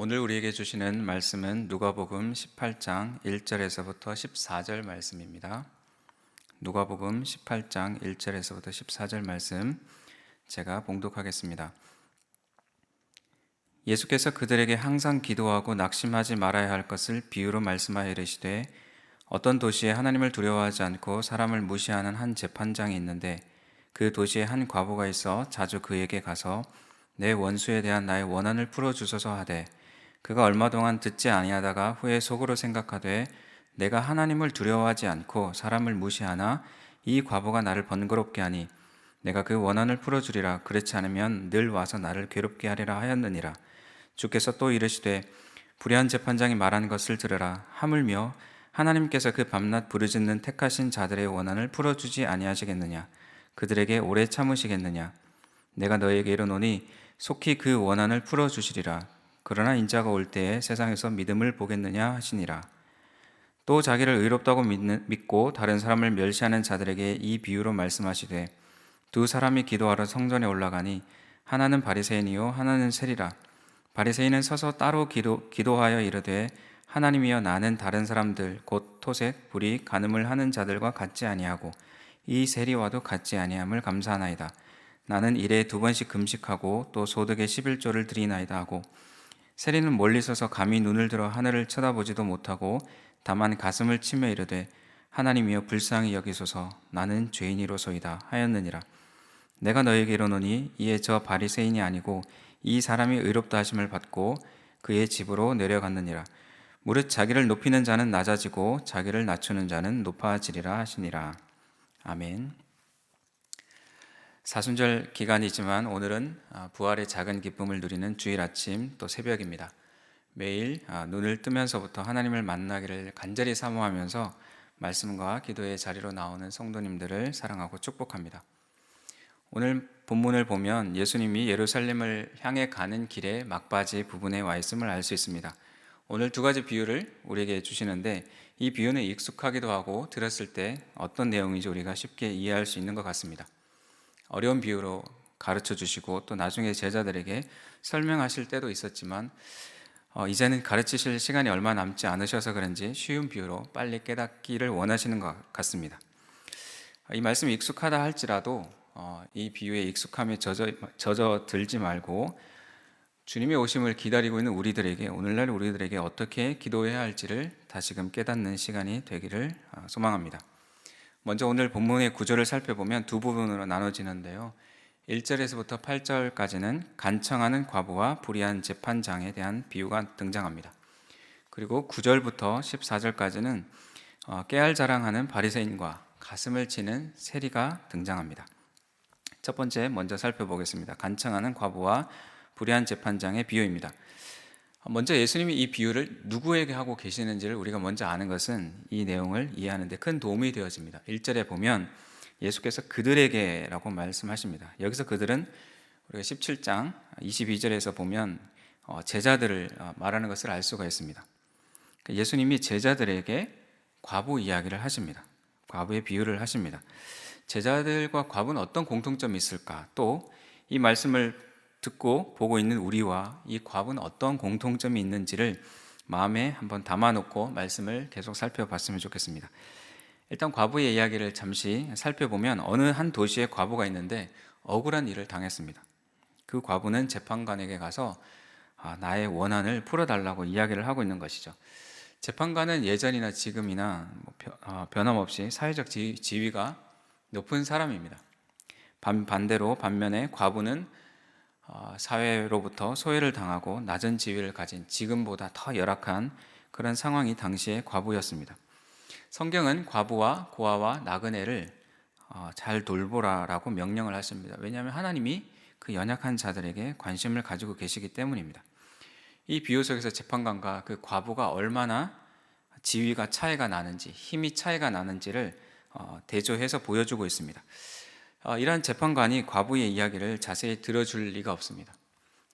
오늘 우리에게 주시는 말씀은 누가복음 18장 1절에서부터 14절 말씀입니다. 누가복음 18장 1절에서부터 14절 말씀 제가 봉독하겠습니다. 예수께서 그들에게 항상 기도하고 낙심하지 말아야 할 것을 비유로 말씀하여 이르시되 어떤 도시에 하나님을 두려워하지 않고 사람을 무시하는 한 재판장이 있는데 그 도시에 한 과부가 있어 자주 그에게 가서 내 원수에 대한 나의 원한을 풀어주소서 하되 그가 얼마 동안 듣지 아니하다가 후에 속으로 생각하되 내가 하나님을 두려워하지 않고 사람을 무시하나 이 과부가 나를 번거롭게 하니 내가 그 원한을 풀어주리라. 그렇지 않으면 늘 와서 나를 괴롭게 하리라 하였느니라. 주께서 또 이르시되 불의한 재판장이 말한 것을 들으라. 하물며 하나님께서 그 밤낮 부르짖는 택하신 자들의 원한을 풀어주지 아니하시겠느냐. 그들에게 오래 참으시겠느냐. 내가 너에게 이르노니 속히 그 원한을 풀어주시리라. 그러나 인자가 올 때에 세상에서 믿음을 보겠느냐 하시니라. 또 자기를 의롭다고 믿고 다른 사람을 멸시하는 자들에게 이 비유로 말씀하시되 두 사람이 기도하러 성전에 올라가니 하나는 바리새인이요 하나는 세리라. 바리새인은 서서 따로 기도하여 이르되 하나님이여 나는 다른 사람들 곧 토색, 불의, 간음을 하는 자들과 같지 아니하고 이 세리와도 같지 아니함을 감사하나이다. 나는 일에 2번씩 금식하고 또 소득의 11조를 드리나이다 하고 세리는 멀리 서서 감히 눈을 들어 하늘을 쳐다보지도 못하고 다만 가슴을 치며 이르되 하나님이여 불쌍히 여기소서 나는 죄인이로소이다 하였느니라. 내가 너에게 이르노니 이에 저 바리새인이 아니고 이 사람이 의롭다 하심을 받고 그의 집으로 내려갔느니라. 무릇 자기를 높이는 자는 낮아지고 자기를 낮추는 자는 높아지리라 하시니라. 아멘. 사순절 기간이지만 오늘은 부활의 작은 기쁨을 누리는 주일 아침 또 새벽입니다. 매일 눈을 뜨면서부터 하나님을 만나기를 간절히 사모하면서 말씀과 기도의 자리로 나오는 성도님들을 사랑하고 축복합니다. 오늘 본문을 보면 예수님이 예루살렘을 향해 가는 길의 막바지 부분에 와 있음을 알 수 있습니다. 오늘 2가지 비유를 우리에게 주시는데 이 비유는 익숙하기도 하고 들었을 때 어떤 내용인지 우리가 쉽게 이해할 수 있는 것 같습니다. 어려운 비유로 가르쳐 주시고 또 나중에 제자들에게 설명하실 때도 있었지만 이제는 가르치실 시간이 얼마 남지 않으셔서 그런지 쉬운 비유로 빨리 깨닫기를 원하시는 것 같습니다. 이 말씀이 익숙하다 할지라도 이 비유에 익숙함에 젖어 들지 말고 주님의 오심을 기다리고 있는 우리들에게 오늘날 우리들에게 어떻게 기도해야 할지를 다시금 깨닫는 시간이 되기를 소망합니다. 먼저 오늘 본문의 구조를 살펴보면 두 부분으로 나눠지는데요. 1절에서부터 8절까지는 간청하는 과부와 불의한 재판장에 대한 비유가 등장합니다. 그리고 9절부터 14절까지는 깨알 자랑하는 바리새인과 가슴을 치는 세리가 등장합니다. 첫 번째 먼저 살펴보겠습니다. 간청하는 과부와 불의한 재판장의 비유입니다. 먼저 예수님이 이 비유를 누구에게 하고 계시는지를 우리가 먼저 아는 것은 이 내용을 이해하는 데 큰 도움이 되어집니다. 1절에 보면 예수께서 그들에게라고 말씀하십니다. 여기서 그들은 우리가 17장 22절에서 보면 제자들을 말하는 것을 알 수가 있습니다. 예수님이 제자들에게 과부 이야기를 하십니다. 과부의 비유를 하십니다. 제자들과 과부는 어떤 공통점이 있을까? 또 이 말씀을 듣고 보고 있는 우리와 이 과부는 어떤 공통점이 있는지를 마음에 한번 담아놓고 말씀을 계속 살펴봤으면 좋겠습니다. 일단 과부의 이야기를 잠시 살펴보면 어느 한 도시에 과부가 있는데 억울한 일을 당했습니다. 그 과부는 재판관에게 가서 나의 원한을 풀어달라고 이야기를 하고 있는 것이죠. 재판관은 예전이나 지금이나 변함없이 사회적 지위가 높은 사람입니다. 반대로 반면에 과부는 사회로부터 소외를 당하고 낮은 지위를 가진 지금보다 더 열악한 그런 상황이 당시의 과부였습니다. 성경은 과부와 고아와 나그네를 잘 돌보라라고 명령을 하십니다. 왜냐하면 하나님이 그 연약한 자들에게 관심을 가지고 계시기 때문입니다. 이 비유 속에서 재판관과 그 과부가 얼마나 지위가 차이가 나는지, 힘이 차이가 나는지를 대조해서 보여주고 있습니다. 이러한 재판관이 과부의 이야기를 자세히 들어줄 리가 없습니다.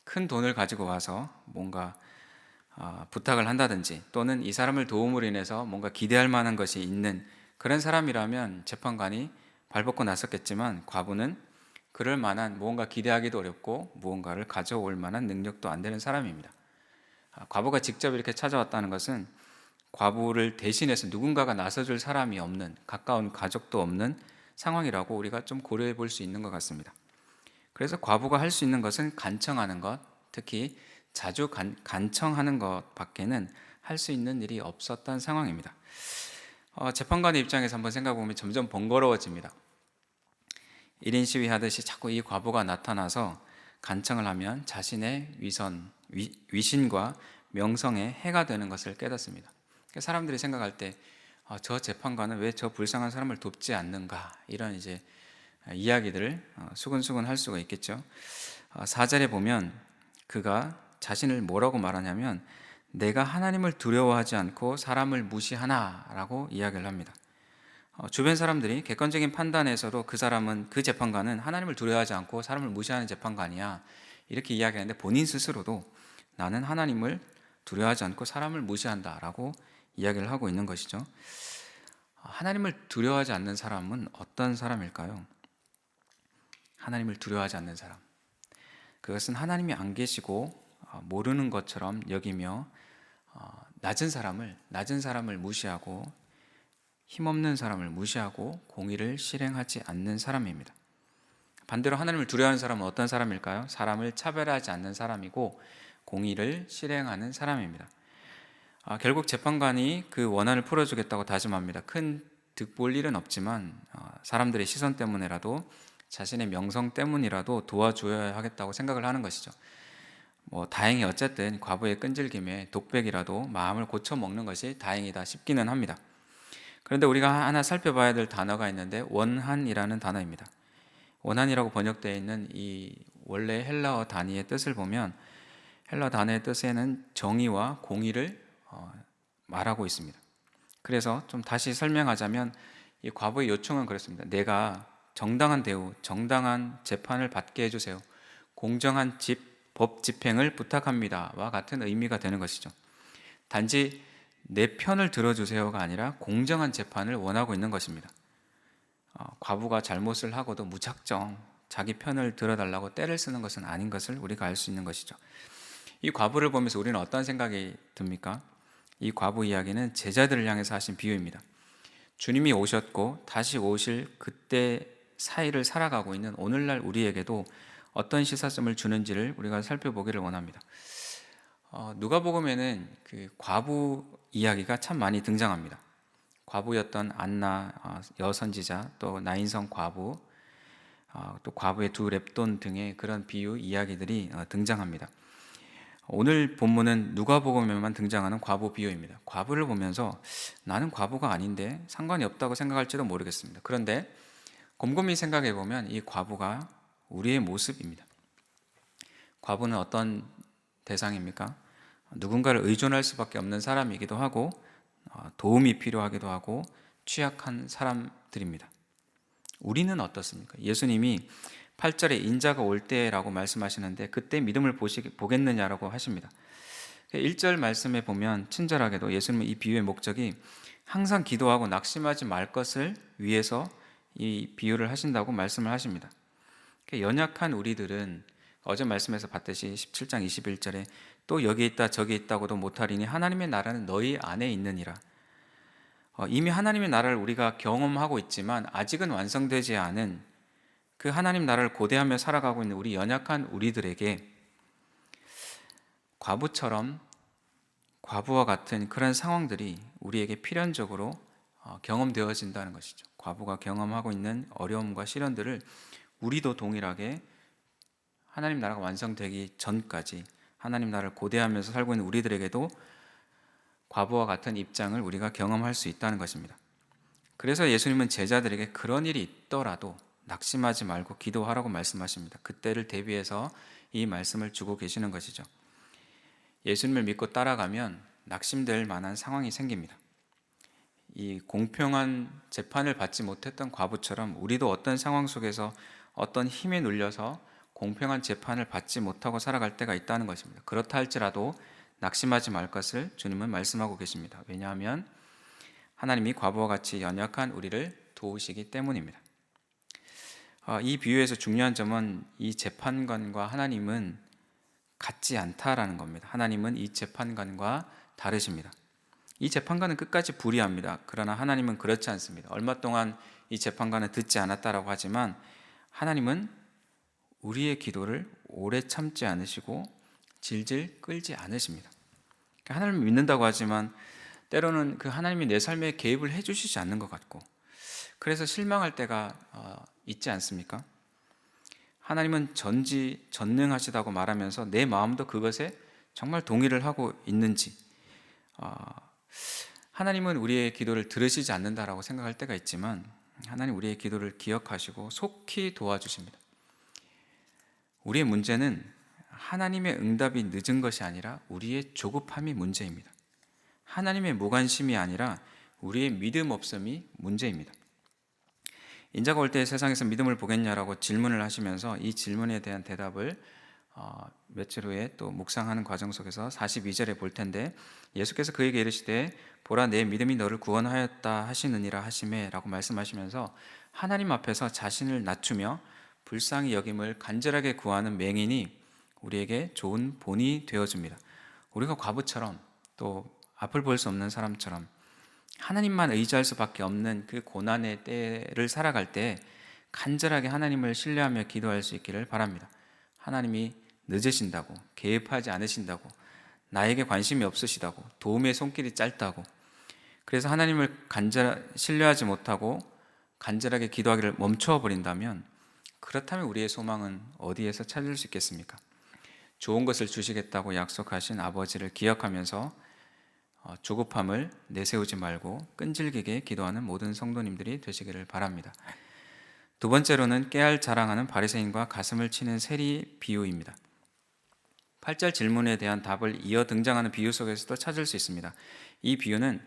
큰 돈을 가지고 와서 뭔가 부탁을 한다든지 또는 이 사람을 도움으로 인해서 뭔가 기대할 만한 것이 있는 그런 사람이라면 재판관이 발벗고 나섰겠지만 과부는 그럴 만한 무언가 기대하기도 어렵고 무언가를 가져올 만한 능력도 안 되는 사람입니다. 과부가 직접 이렇게 찾아왔다는 것은 과부를 대신해서 누군가가 나서줄 사람이 없는, 가까운 가족도 없는 상황이라고 우리가 좀 고려해 볼 수 있는 것 같습니다. 그래서 과부가 할 수 있는 것은 간청하는 것, 특히 자주 간청하는 것밖에는 할 수 있는 일이 없었던 상황입니다. 재판관의 입장에서 한번 생각해 보면 점점 번거로워집니다. 1인 시위하듯이 자꾸 이 과부가 나타나서 간청을 하면 자신의 위신과 명성에 해가 되는 것을 깨닫습니다. 사람들이 생각할 때 저 재판관은 왜 저 불쌍한 사람을 돕지 않는가, 이런 이제 이야기들을 수근수근 할 수가 있겠죠. 4절에 보면 그가 자신을 뭐라고 말하냐면 내가 하나님을 두려워하지 않고 사람을 무시하나라고 이야기를 합니다. 주변 사람들이 객관적인 판단에서도 그 재판관은 하나님을 두려워하지 않고 사람을 무시하는 재판관이야, 이렇게 이야기하는데 본인 스스로도 나는 하나님을 두려워하지 않고 사람을 무시한다라고 이야기를 하고 있는 것이죠. 하나님을 두려워하지 않는 사람은 어떤 사람일까요? 하나님을 두려워하지 않는 사람, 그것은 하나님이 안 계시고 모르는 것처럼 여기며 낮은 사람을 무시하고 힘없는 사람을 무시하고 공의를 실행하지 않는 사람입니다. 반대로 하나님을 두려워하는 사람은 어떤 사람일까요? 사람을 차별하지 않는 사람이고 공의를 실행하는 사람입니다. 결국 재판관이 그 원한을 풀어주겠다고 다짐합니다. 큰 득 볼 일은 없지만 사람들의 시선 때문에라도, 자신의 명성 때문이라도 도와줘야 하겠다고 생각을 하는 것이죠. 다행히 어쨌든 과부의 끈질김에 독백이라도 마음을 고쳐 먹는 것이 다행이다 싶기는 합니다. 그런데 우리가 하나 살펴봐야 될 단어가 있는데 원한이라는 단어입니다. 원한이라고 번역되어 있는 이 원래 헬라어 단위의 뜻을 보면 헬라어 단어의 뜻에는 정의와 공의를 말하고 있습니다. 그래서 좀 다시 설명하자면 이 과부의 요청은 그렇습니다. 내가 정당한 대우, 정당한 재판을 받게 해주세요. 공정한 법 집행을 부탁합니다와 같은 의미가 되는 것이죠. 단지 내 편을 들어주세요가 아니라 공정한 재판을 원하고 있는 것입니다. 과부가 잘못을 하고도 무작정 자기 편을 들어달라고 떼를 쓰는 것은 아닌 것을 우리가 알 수 있는 것이죠. 이 과부를 보면서 우리는 어떤 생각이 듭니까? 이 과부 이야기는 제자들을 향해서 하신 비유입니다. 주님이 오셨고 다시 오실 그때 사이를 살아가고 있는 오늘날 우리에게도 어떤 시사점을 주는지를 우리가 살펴보기를 원합니다. 누가복음에는 그 과부 이야기가 참 많이 등장합니다. 과부였던 안나 여선지자, 또 나인성 과부, 또 과부의 두 랩돈 등의 그런 비유 이야기들이 등장합니다. 오늘 본문은 누가복음에만 등장하는 과부 비유입니다. 과부를 보면서 나는 과부가 아닌데 상관이 없다고 생각할지도 모르겠습니다. 그런데 곰곰이 생각해 보면 이 과부가 우리의 모습입니다. 과부는 어떤 대상입니까? 누군가를 의존할 수밖에 없는 사람이기도 하고 도움이 필요하기도 하고 취약한 사람들입니다. 우리는 어떻습니까? 예수님이 8절에 인자가 올 때라고 말씀하시는데 그때 믿음을 보겠느냐라고 하십니다. 1절 말씀에 보면 친절하게도 예수님은 이 비유의 목적이 항상 기도하고 낙심하지 말 것을 위해서 이 비유를 하신다고 말씀을 하십니다. 연약한 우리들은 어제 말씀에서 봤듯이 17장 21절에 또 여기 있다 저기 있다고도 못하리니 하나님의 나라는 너희 안에 있느니라. 이미 하나님의 나라를 우리가 경험하고 있지만 아직은 완성되지 않은 그 하나님 나라를 고대하며 살아가고 있는 우리 연약한 우리들에게 과부와 같은 그런 상황들이 우리에게 필연적으로 경험되어진다는 것이죠. 과부가 경험하고 있는 어려움과 시련들을 우리도 동일하게 하나님 나라가 완성되기 전까지 하나님 나라를 고대하면서 살고 있는 우리들에게도 과부와 같은 입장을 우리가 경험할 수 있다는 것입니다. 그래서 예수님은 제자들에게 그런 일이 있더라도 낙심하지 말고 기도하라고 말씀하십니다. 그때를 대비해서 이 말씀을 주고 계시는 것이죠. 예수님을 믿고 따라가면 낙심될 만한 상황이 생깁니다. 이 공평한 재판을 받지 못했던 과부처럼 우리도 어떤 상황 속에서 어떤 힘에 눌려서 공평한 재판을 받지 못하고 살아갈 때가 있다는 것입니다. 그렇다 할지라도 낙심하지 말 것을 주님은 말씀하고 계십니다. 왜냐하면 하나님이 과부와 같이 연약한 우리를 도우시기 때문입니다. 이 비유에서 중요한 점은 이 재판관과 하나님은 같지 않다라는 겁니다. 하나님은 이 재판관과 다르십니다. 이 재판관은 끝까지 불의합니다. 그러나 하나님은 그렇지 않습니다. 얼마 동안 이 재판관은 듣지 않았다라고 하지만 하나님은 우리의 기도를 오래 참지 않으시고 질질 끌지 않으십니다. 하나님을 믿는다고 하지만 때로는 그 하나님이 내 삶에 개입을 해주시지 않는 것 같고, 그래서 실망할 때가 있지 않습니까? 하나님은 전지전능하시다고 말하면서 내 마음도 그것에 정말 동의를 하고 있는지, 하나님은 우리의 기도를 들으시지 않는다라고 생각할 때가 있지만 하나님 우리의 기도를 기억하시고 속히 도와주십니다. 우리의 문제는 하나님의 응답이 늦은 것이 아니라 우리의 조급함이 문제입니다. 하나님의 무관심이 아니라 우리의 믿음 없음이 문제입니다. 인자가 올 때 세상에서 믿음을 보겠냐라고 질문을 하시면서 이 질문에 대한 대답을 며칠 후에 또 묵상하는 과정 속에서 42절에 볼 텐데, 예수께서 그에게 이르시되 보라 내 믿음이 너를 구원하였다 하시느니라 하시매 라고 말씀하시면서 하나님 앞에서 자신을 낮추며 불쌍히 여김을 간절하게 구하는 맹인이 우리에게 좋은 본이 되어줍니다. 우리가 과부처럼 또 앞을 볼 수 없는 사람처럼 하나님만 의지할 수밖에 없는 그 고난의 때를 살아갈 때 간절하게 하나님을 신뢰하며 기도할 수 있기를 바랍니다. 하나님이 늦으신다고, 개입하지 않으신다고, 나에게 관심이 없으시다고, 도움의 손길이 짧다고, 그래서 하나님을 신뢰하지 못하고 간절하게 기도하기를 멈춰 버린다면, 그렇다면 우리의 소망은 어디에서 찾을 수 있겠습니까? 좋은 것을 주시겠다고 약속하신 아버지를 기억하면서 조급함을 내세우지 말고 끈질기게 기도하는 모든 성도님들이 되시기를 바랍니다. 두 번째로는 깨알 자랑하는 바리새인과 가슴을 치는 세리 비유입니다. 8절 질문에 대한 답을 이어 등장하는 비유 속에서도 찾을 수 있습니다. 이 비유는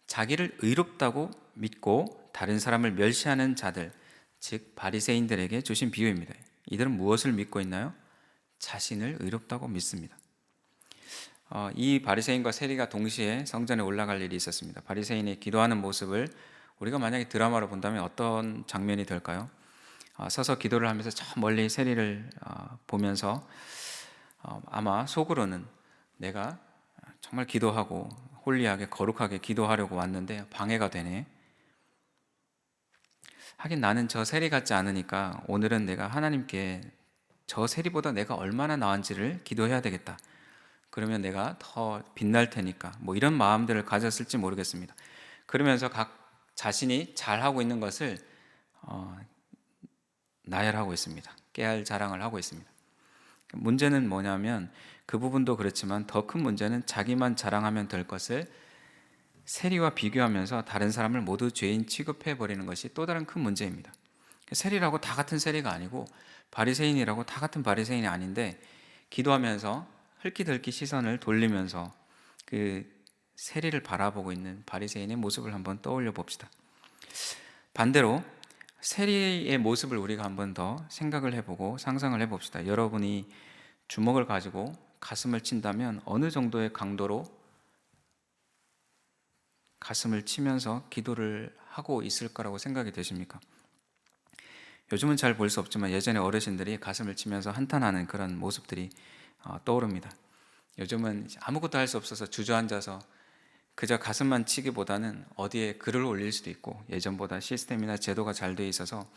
자기를 의롭다고 믿고 다른 사람을 멸시하는 자들, 즉 바리새인들에게 주신 비유입니다. 이들은 무엇을 믿고 있나요? 자신을 의롭다고 믿습니다. 이 바리새인과 세리가 동시에 성전에 올라갈 일이 있었습니다. 바리새인이 기도하는 모습을 우리가 만약에 드라마로 본다면 어떤 장면이 될까요? 서서 기도를 하면서 저 멀리 세리를 보면서 아마 속으로는 내가 정말 기도하고 홀리하게 거룩하게 기도하려고 왔는데 방해가 되네. 하긴 나는 저 세리 같지 않으니까 오늘은 내가 하나님께 저 세리보다 내가 얼마나 나은지를 기도해야 되겠다. 그러면 내가 더 빛날 테니까, 뭐 이런 마음들을 가졌을지 모르겠습니다. 그러면서 각 자신이 잘하고 있는 것을 나열하고 있습니다. 깨알 자랑을 하고 있습니다. 문제는 뭐냐면 그 부분도 그렇지만 더 큰 문제는 자기만 자랑하면 될 것을 세리와 비교하면서 다른 사람을 모두 죄인 취급해 버리는 것이 또 다른 큰 문제입니다. 세리라고 다 같은 세리가 아니고 바리새인이라고 다 같은 바리새인이 아닌데, 기도하면서 흘낏흘낏 시선을 돌리면서 그 세리를 바라보고 있는 바리새인의 모습을 한번 떠올려 봅시다. 반대로 세리의 모습을 우리가 한번 더 생각을 해보고 상상을 해봅시다. 여러분이 주먹을 가지고 가슴을 친다면 어느 정도의 강도로 가슴을 치면서 기도를 하고 있을 거라고 생각이 되십니까? 요즘은 잘 볼 수 없지만 예전에 어르신들이 가슴을 치면서 한탄하는 그런 모습들이 떠오릅니다. 요즘은 아무것도 할 수 없어서 주저앉아서 그저 가슴만 치기보다는 어디에 글을 올릴 수도 있고, 예전보다 시스템이나 제도가 잘 돼 있어서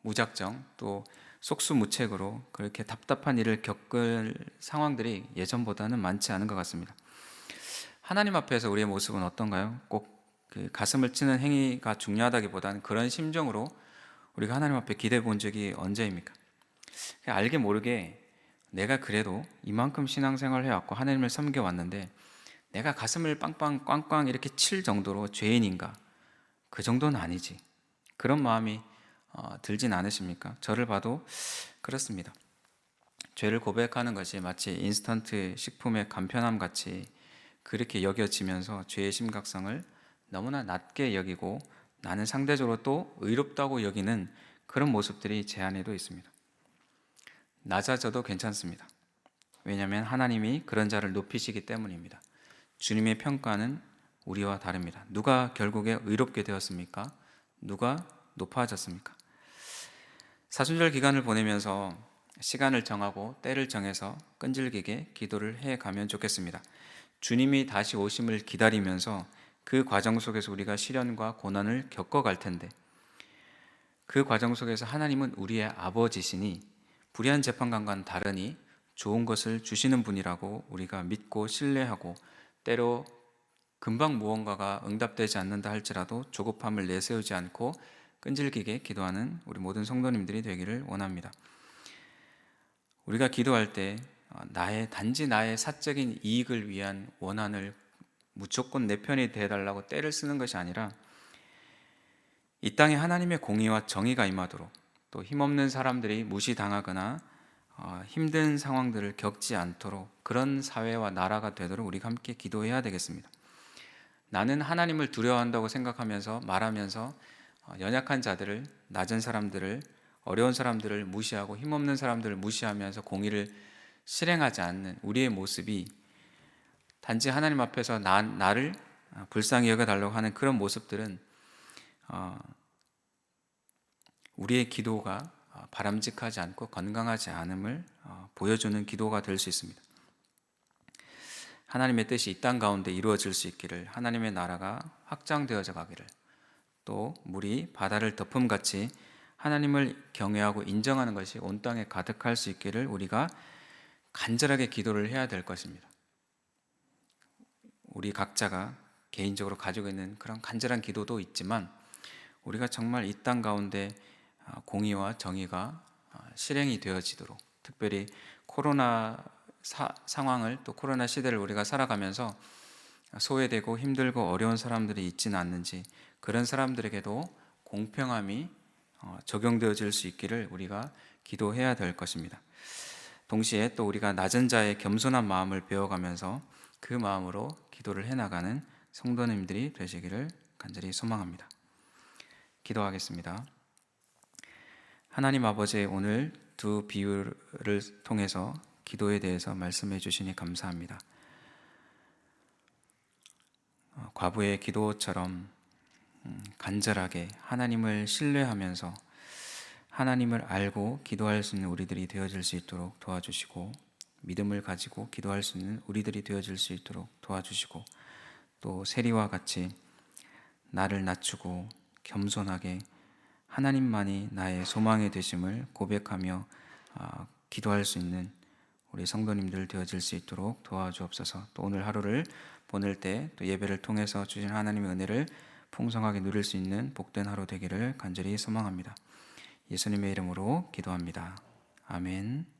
무작정 또 속수무책으로 그렇게 답답한 일을 겪을 상황들이 예전보다는 많지 않은 것 같습니다. 하나님 앞에서 우리의 모습은 어떤가요? 꼭 그 가슴을 치는 행위가 중요하다기보다는 그런 심정으로 우리가 하나님 앞에 기대해 본 적이 언제입니까? 알게 모르게 내가 그래도 이만큼 신앙생활을 해왔고 하나님을 섬겨왔는데 내가 가슴을 빵빵 꽝꽝 이렇게 칠 정도로 죄인인가? 그 정도는 아니지. 그런 마음이 들진 않으십니까? 저를 봐도 그렇습니다. 죄를 고백하는 것이 마치 인스턴트 식품의 간편함 같이 그렇게 여겨지면서 죄의 심각성을 너무나 낮게 여기고 나는 상대적으로 또 의롭다고 여기는 그런 모습들이 제 안에도 있습니다. 낮아져도 괜찮습니다. 왜냐하면 하나님이 그런 자를 높이시기 때문입니다. 주님의 평가는 우리와 다릅니다. 누가 결국에 의롭게 되었습니까? 누가 높아졌습니까? 사순절 기간을 보내면서 시간을 정하고 때를 정해서 끈질기게 기도를 해 가면 좋겠습니다. 주님이 다시 오심을 기다리면서 그 과정 속에서 우리가 시련과 고난을 겪어갈 텐데, 그 과정 속에서 하나님은 우리의 아버지시니 불의한 재판관과는 다르니 좋은 것을 주시는 분이라고 우리가 믿고 신뢰하고, 때로 금방 무언가가 응답되지 않는다 할지라도 조급함을 내세우지 않고 끈질기게 기도하는 우리 모든 성도님들이 되기를 원합니다. 우리가 기도할 때 단지 나의 사적인 이익을 위한 원한을 무조건 내 편이 되어달라고 때를 쓰는 것이 아니라, 이 땅에 하나님의 공의와 정의가 임하도록, 또 힘없는 사람들이 무시당하거나 힘든 상황들을 겪지 않도록 그런 사회와 나라가 되도록 우리가 함께 기도해야 되겠습니다. 나는 하나님을 두려워한다고 생각하면서 말하면서 연약한 자들을, 낮은 사람들을, 어려운 사람들을 무시하고 힘없는 사람들을 무시하면서 공의를 실행하지 않는 우리의 모습이, 단지 하나님 앞에서 나를 불쌍히 여겨달라고 하는 그런 모습들은 우리의 기도가 바람직하지 않고 건강하지 않음을 보여주는 기도가 될 수 있습니다. 하나님의 뜻이 이 땅 가운데 이루어질 수 있기를, 하나님의 나라가 확장되어져 가기를, 또 물이 바다를 덮음같이 하나님을 경외하고 인정하는 것이 온 땅에 가득할 수 있기를 우리가 간절하게 기도를 해야 될 것입니다. 우리 각자가 개인적으로 가지고 있는 그런 간절한 기도도 있지만, 우리가 정말 이 땅 가운데 공의와 정의가 실행이 되어지도록, 특별히 코로나 상황을, 또 코로나 시대를 우리가 살아가면서 소외되고 힘들고 어려운 사람들이 있지는 않는지, 그런 사람들에게도 공평함이 적용되어질 수 있기를 우리가 기도해야 될 것입니다. 동시에 또 우리가 낮은 자의 겸손한 마음을 배워가면서 그 마음으로 기도를 해나가는 성도님들이 되시기를 간절히 소망합니다. 기도하겠습니다. 하나님 아버지, 오늘 두 비유를 통해서 기도에 대해서 말씀해 주시니 감사합니다. 과부의 기도처럼 간절하게 하나님을 신뢰하면서 하나님을 알고 기도할 수 있는 우리들이 되어질 수 있도록 도와주시고, 믿음을 가지고 기도할 수 있는 우리들이 되어질 수 있도록 도와주시고, 또 세리와 같이 나를 낮추고 겸손하게 하나님만이 나의 소망이 되심을 고백하며 기도할 수 있는 우리 성도님들 되어질 수 있도록 도와주옵소서. 또 오늘 하루를 보낼 때 또 예배를 통해서 주신 하나님의 은혜를 풍성하게 누릴 수 있는 복된 하루 되기를 간절히 소망합니다. 예수님의 이름으로 기도합니다. 아멘.